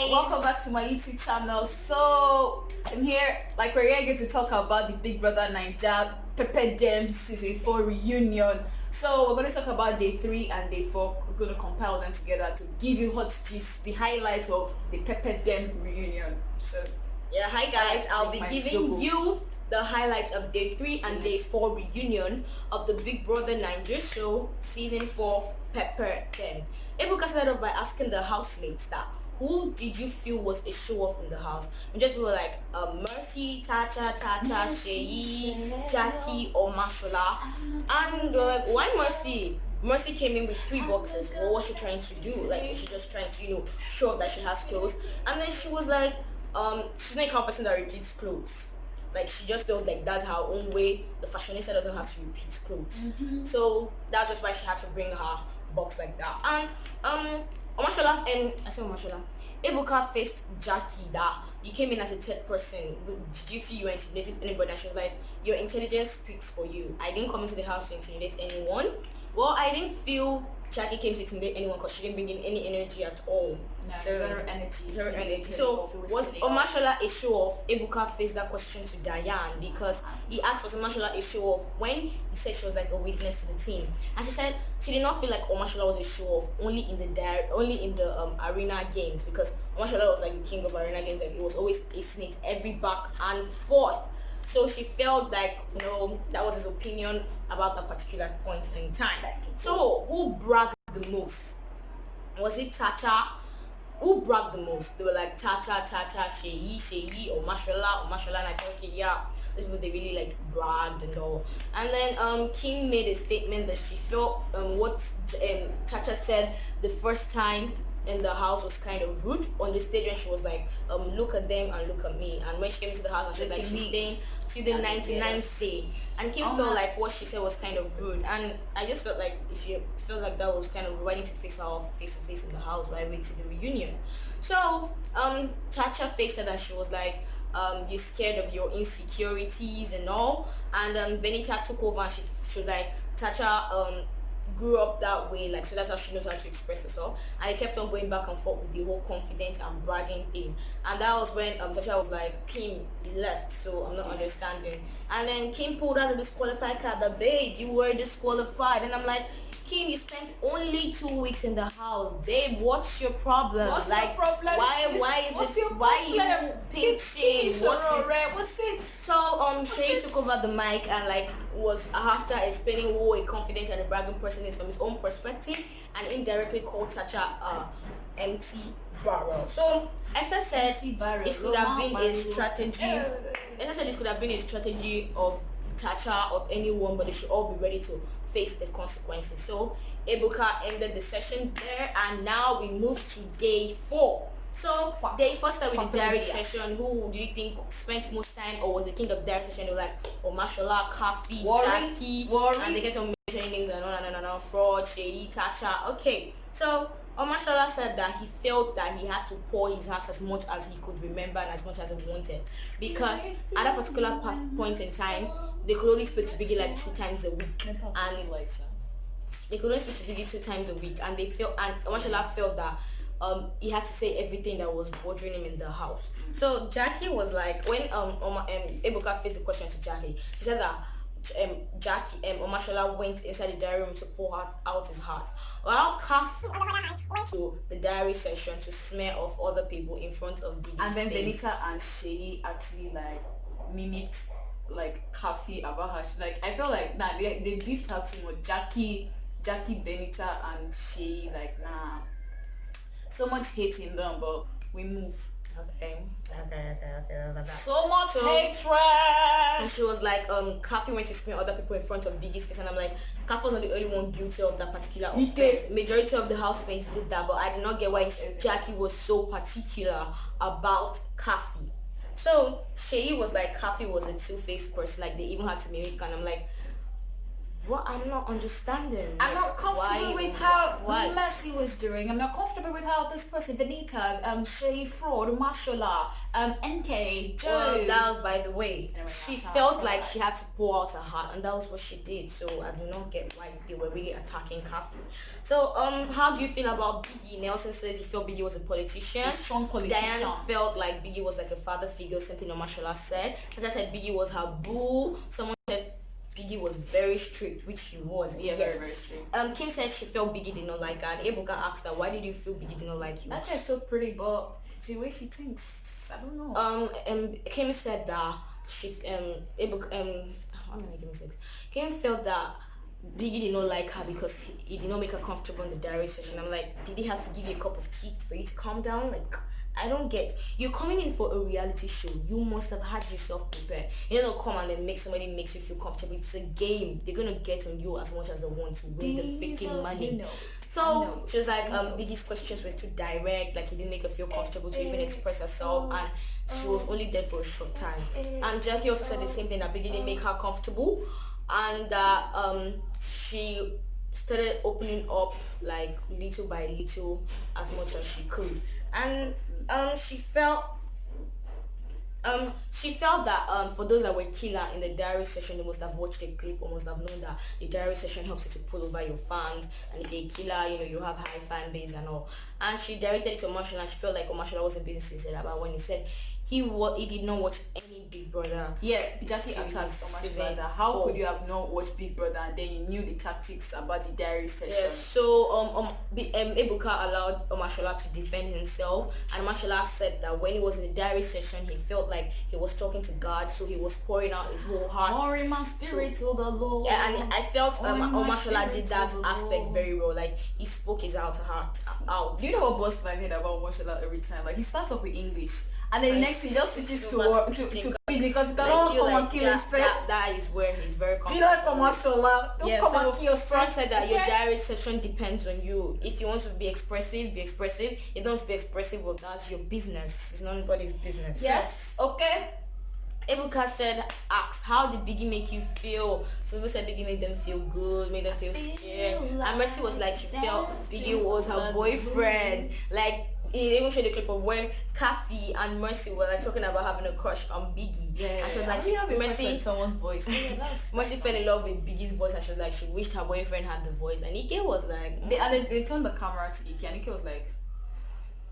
welcome back to my YouTube channel. So I'm here, like we're here to talk about the Big Brother Naija Pepper Dem Season 4 reunion. So we're going to talk about day 3 and day 4. We're going to compile them together to give you hot gist, the highlights of the Pepper Dem reunion. So yeah, hi guys, I'll be giving you the highlights of day 3 and day 4 reunion of the Big Brother Naija show season 4 Pepper Dem. Ebuka started off by asking the housemates that who did you feel was a show off in the house? And just people like Mercy, Tacha, Seyi, Jackye, Omashola. And they were like, why Mercy? Mercy came in with 3 boxes. What was she trying to do? Like, was she just trying to, show off that she has clothes? And then she was like, she's not a kind of person that repeats clothes. Like, she just felt like that's her own way. The fashionista doesn't have to repeat clothes. So that's just why she had to bring her box like that. And Omashola and Ebuka faced Jackye that you came in as a third person. Did you feel you were intimidating anybody? And she was like, your intelligence speaks for you. I didn't come into the house to intimidate anyone. Well, I didn't feel Jackye came to intimidate anyone because she didn't bring in any energy at all. No, zero energy. So was Omashola a show off? Ebuka faced that question to Diane because he asked, was Omashola a show off? When he said she was like a weakness to the team, and she said she did not feel like Omashola was a show off only in the arena games, because Omashola was like the king of arena games, and it was always acing it every back and forth. So she felt like that was his opinion about that particular point in time. So who bragged the most? Was it Tacha? Who bragged the most? They were like Tacha, Seyi, Omashola, and I thought, okay, yeah, this is what they really like bragged and all. And then King made a statement that she felt what Tacha said the first time in the house was kind of rude. On the stage when she was like, look at them and look at me. And when she came into the house and she was like, she's staying till the 99th day. And Kim felt like what she said was kind of rude. And I just felt like if you felt like that was kind of rude, why didn't you face her off face to face in the house? Why wait till the reunion? So Tacha faced her and she was like, you're scared of your insecurities and all. And Venita took over and she was like, Tacha grew up that way, like, so that's how she knows how to express herself. And I kept on going back and forth with the whole confident and bragging thing. And that was when Tacha was like, Kim, you left, so I'm not understanding. And then Kim pulled out the disqualified card, that babe, you were disqualified. And I'm like, Kim, you spent only 2 weeks in the house, babe. What's your problem? Why is you pitching? What's it? So Seyi took over the mic and like was after explaining who a confident and a bragging person is from his own perspective, and indirectly called Tacha empty barrel. So Esther said this could have been a strategy. Esther said this could have been a strategy of Tacha, of anyone, but they should all be ready to face the consequences. So Ebuka ended the session there, and now we move to day 4. So day 4 started with the diary session. Who do you think spent most time, or was the king of diary session? They were like Omashola, Khaffi, Jackye, and they kept on mentioning names and no, fraud, Seyi, Tacha. Okay, so Omashola said that he felt that he had to pour his heart as much as he could remember and as much as he wanted, because at that particular point in time, they could only speak to Biggie like 2 times a week, and they could only speak to Biggie 2 times a week, and they felt, and Omashola felt that he had to say everything that was bothering him in the house. So Jackye was like, when Ebuka faced the question to Jackye, he said that Omashola went inside the diary room to pour out his heart, while Khaffi went to the diary session to smear off other people in front of Biggie's And then face. Venita and Seyi actually like mimicked like Khaffi about her. Like, I felt like they beefed her too much. Jackye, Venita and Seyi, like, so much hate in them, but we move. Okay. So much hatred. And she was like, Khaffi went to smear other people in front of Biggie's face, and I'm like, Khaffi was not the only one guilty of that particular offense. Majority of the housemates did that, but I did not get why Jackye was so particular about Khaffi. So Seyi was like, Khaffi was a two-faced person, like they even had to mimic, and I'm like, What I'm not understanding. I'm not comfortable with how why? Mercy was doing. I'm not comfortable with how this person, Venita, Seyi, Fraud, OMASHOLA, NK, Joe. Well, that was by the way. Anyway, She that's how felt I like saw she had to pour out her heart, and that was what she did. So I do not get why they were really attacking Khaffi. So how do you feel about Biggie? Nelson said he felt Biggie was a politician. A strong politician. Diane felt like Biggie was like a father figure, something Omashola said. Tacha said Biggie was her boo. Someone said Biggie was very strict, which he was. Yeah, yes. very strict. Kim said she felt Biggie did not like her, and Ebuka asked her, why did you feel Biggie did not like you? That guy's so pretty, but the way she thinks, I don't know. Kim said that she Ebuka how am I giving sex? Kim felt that Biggie did not like her because he did not make her comfortable in the diary session. I'm like, did he have to give you a cup of tea for you to calm down? Like, I don't get. You're coming in for a reality show. You must have had yourself prepared. You don't come and then make somebody makes you feel comfortable. It's a game. They're gonna get on you as much as they want to win the freaking money. So she was like, Biggie's questions were too direct. Like he didn't make her feel comfortable to even express herself, and she was only there for a short time. And Jackye also said the same thing, that Biggie didn't make her comfortable, and that she started opening up like little by little as much as she could, and she felt that for those that were killer in the diary session, they must have watched the clip or must have known that the diary session helps you to pull over your fans, and if you're a killer, you know, you have high fan base and all. And she directed it to Omashola, and she felt like Omashola wasn't being sincere about when he said he did not watch any Big Brother. Yeah, Jackye attacked Omashola that how could you have not watched Big Brother and then you knew the tactics about the diary session? Yeah, so Ebuka allowed Omashola to defend himself, and Omashola said that when he was in the diary session, he felt like he was talking to God, so he was pouring out his whole heart. Pouring my spirit to the Lord. Yeah, and I felt Omashola did that aspect very well. Like he spoke his heart out. Do you know what busts my head about Omashola every time? Like he starts off with English, and then the next he just switches to Pidgin because he cannot come and kill himself. That is where he's very comfortable. Be like Omashola, don't come and kill yourself. Frank said that your diary session depends on you. If you want to be expressive, be expressive. You don't want to be expressive, well, that's your business. It's not anybody's business. Yes, okay. Ebuka asked, how did Biggie make you feel? So people said Biggie made them feel good, made them feel scared. And Mercy was like, she felt Biggie was her boyfriend. Like, he even showed a clip of where Khaffi and Mercy were like talking about having a crush on Biggie. Yeah, and she was like, she have a Mercy, crush on someone's voice. Mercy fell in love with Biggie's voice, and she was like, she wished her boyfriend had the voice. And Ike was like, they turned the camera to Ike, and Ike was like,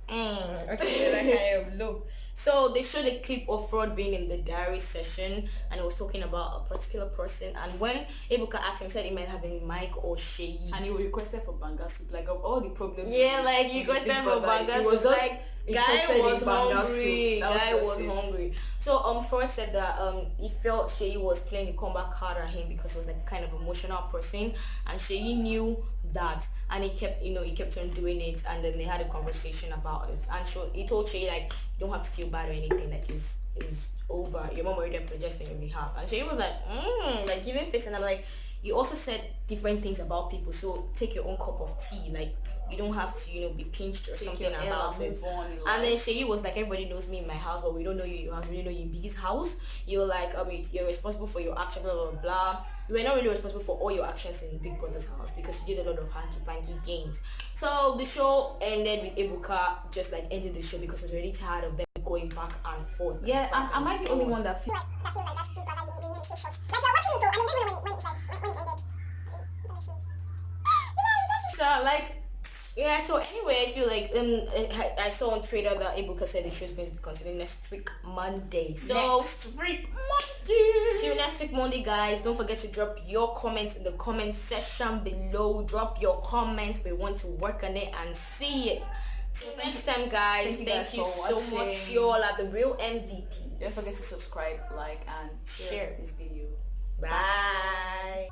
okay, that kind of look. So they showed a clip of Fraud being in the diary session, and it was talking about a particular person. And when Ebuka asked him, said it might have been Mike or Seyi, and he requested for banga soup. Like of all the problems. Yeah, like he requested for banga soup. Like guy was hungry. Guy was hungry. So Fraud said that he felt Seyi was playing the comeback card at him because he was like kind of emotional person, and Seyi knew that, and he kept on doing it, and then they had a conversation about it, and he told Seyi like, you don't have to feel bad or anything, like it's over, your mom already apologized on your behalf. And Seyi was like giving face, and I'm like, you also said different things about people, so take your own cup of tea, like you don't have to be pinched or something about it. And then Seyi was like, everybody knows me in my house, but we don't know you in your house, we don't know you in Biggie's house. You're like, you're responsible for your actions, blah blah blah. You were not really responsible for all your actions in Big Brother's house because you did a lot of hanky-panky games. So the show ended with Ebuka just like ended the show because I was already tired of them going back and forth. Yeah, am I the only one that feels like that Big Brother reunion is so short? Like you're watching it though, and then everyone when it ended. Yeah, so anyway, I feel like I saw on Twitter that Ebuka said the show is going to be continuing next week Monday. So next week Monday. See you next week Monday, guys. Don't forget to drop your comments in the comment section below. Drop your comments. We want to work on it and see it. So next time, guys, thank you so much. You all are the real MVP. Don't forget to subscribe, like, and share this video. Bye.